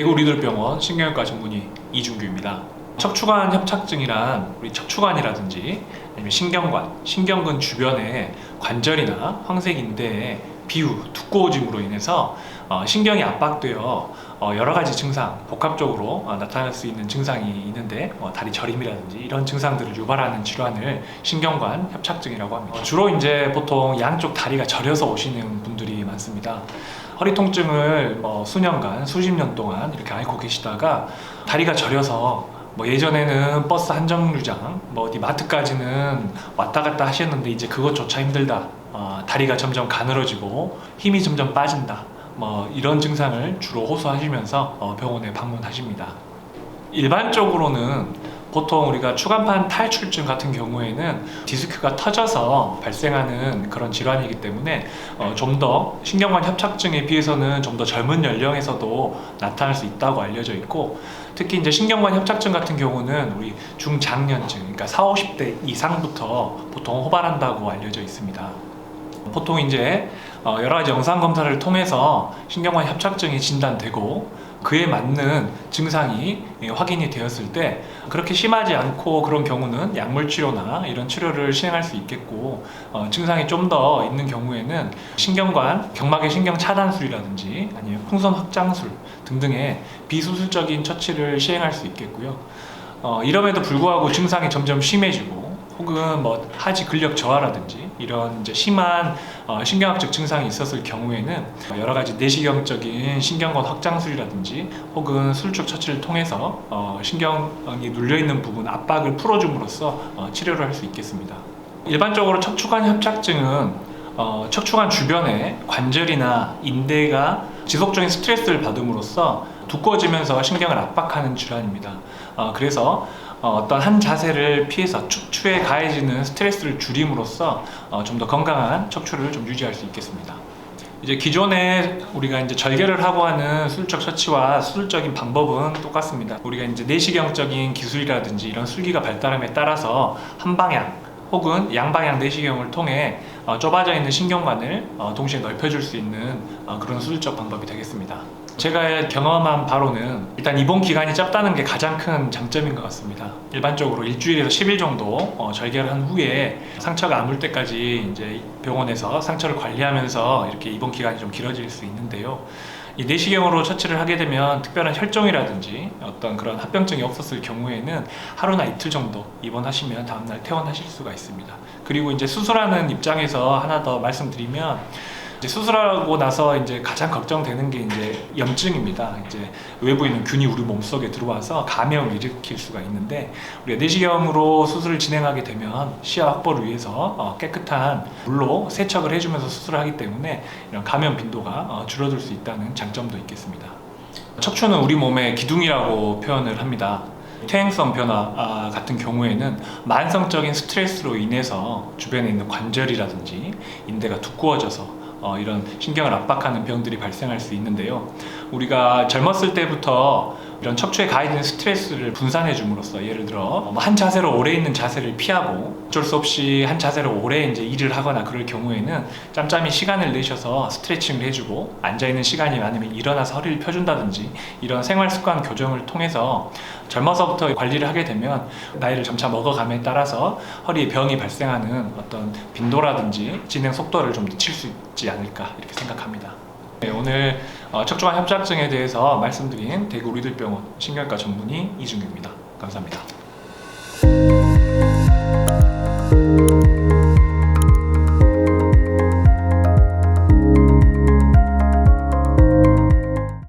대구 리들병원 신경외과 전문의 이준규입니다. 척추관 협착증이란 우리 척추관이라든지 아니면 신경관, 신경근 주변의 관절이나 황색인대의 비후, 두꺼워짐으로 인해서 신경이 압박되어 여러 가지 증상, 복합적으로 나타날 수 있는 증상이 있는데 다리 저림이라든지 이런 증상들을 유발하는 질환을 신경관 협착증이라고 합니다. 주로 이제 보통 양쪽 다리가 저려서 오시는 분들이 많습니다. 허리 통증을 수년간, 수십 년 동안 이렇게 앓고 계시다가 다리가 저려서 예전에는 버스 한 정류장, 어디 마트까지는 왔다 갔다 하셨는데 이제 그것조차 힘들다. 다리가 점점 가늘어지고 힘이 점점 빠진다. 이런 증상을 주로 호소하시면서 병원에 방문하십니다. 일반적으로는 보통 우리가 추간판 탈출증 같은 경우에는 디스크가 터져서 발생하는 그런 질환이기 때문에 좀 더 신경관 협착증에 비해서는 좀 더 젊은 연령에서도 나타날 수 있다고 알려져 있고, 특히 이제 신경관 협착증 같은 경우는 우리 중장년층, 그러니까 40, 50대 이상부터 보통 호발한다고 알려져 있습니다. 보통 이제 여러 가지 영상 검사를 통해서 신경관 협착증이 진단되고 그에 맞는 증상이 확인이 되었을 때 그렇게 심하지 않고 그런 경우는 약물 치료나 이런 치료를 시행할 수 있겠고, 증상이 좀 더 있는 경우에는 신경관 경막의 신경 차단술이라든지 아니면 풍선 확장술 등등의 비수술적인 처치를 시행할 수 있겠고요. 이럼에도 불구하고 증상이 점점 심해지고 혹은 하지 근력 저하라든지 이런 이제 심한 신경학적 증상이 있었을 경우에는 여러 가지 내시경적인 신경관 확장술이라든지 혹은 수술적 처치를 통해서 신경이 눌려 있는 부분 압박을 풀어줌으로써 치료를 할 수 있겠습니다. 일반적으로 척추관 협착증은 척추관 주변에 관절이나 인대가 지속적인 스트레스를 받음으로써 두꺼워지면서 신경을 압박하는 질환입니다. 그래서 어떤 한 자세를 피해서 척추에 가해지는 스트레스를 줄임으로써 좀 더 건강한 척추를 좀 유지할 수 있겠습니다. 이제 기존에 우리가 이제 절개를 하고 하는 수술적 처치와 수술적인 방법은 똑같습니다. 우리가 이제 내시경적인 기술이라든지 이런 술기가 발달함에 따라서 한 방향 혹은 양방향 내시경을 통해 좁아져 있는 신경관을 동시에 넓혀줄 수 있는 그런 수술적 방법이 되겠습니다. 제가 경험한 바로는 일단 입원 기간이 짧다는 게 가장 큰 장점인 것 같습니다. 일반적으로 일주일에서 10일 정도 절개를 한 후에 상처가 아물 때까지 이제 병원에서 상처를 관리하면서 이렇게 입원 기간이 좀 길어질 수 있는데요. 이 내시경으로 처치를 하게 되면 특별한 혈종이라든지 어떤 그런 합병증이 없었을 경우에는 하루나 이틀 정도 입원하시면 다음날 퇴원하실 수가 있습니다. 그리고 이제 수술하는 입장에서 하나 더 말씀드리면, 이제 수술하고 나서 이제 가장 걱정되는 게 이제 염증입니다. 이제 외부에 있는 균이 우리 몸속에 들어와서 감염을 일으킬 수가 있는데, 우리가 내시경으로 수술을 진행하게 되면 시야 확보를 위해서 깨끗한 물로 세척을 해주면서 수술을 하기 때문에 이런 감염 빈도가 줄어들 수 있다는 장점도 있겠습니다. 척추는 우리 몸의 기둥이라고 표현을 합니다. 퇴행성 변화 같은 경우에는 만성적인 스트레스로 인해서 주변에 있는 관절이라든지 인대가 두꺼워져서 이런 신경을 압박하는 병들이 발생할 수 있는데요. 우리가 젊었을 때부터 이런 척추에 가해지는 스트레스를 분산해 줌으로써, 예를 들어 한 자세로 오래 있는 자세를 피하고 어쩔 수 없이 한 자세로 오래 이제 일을 하거나 그럴 경우에는 짬짬이 시간을 내셔서 스트레칭을 해주고, 앉아있는 시간이 많으면 일어나서 허리를 펴준다든지 이런 생활 습관 교정을 통해서 젊어서부터 관리를 하게 되면 나이를 점차 먹어감에 따라서 허리에 병이 발생하는 어떤 빈도라든지 진행 속도를 좀 늦출 수 있지 않을까 이렇게 생각합니다. 네, 오늘 척추관 협착증에 대해서 말씀드린 대구 리들병원 신경외과 전문의 이준규입니다. 감사합니다.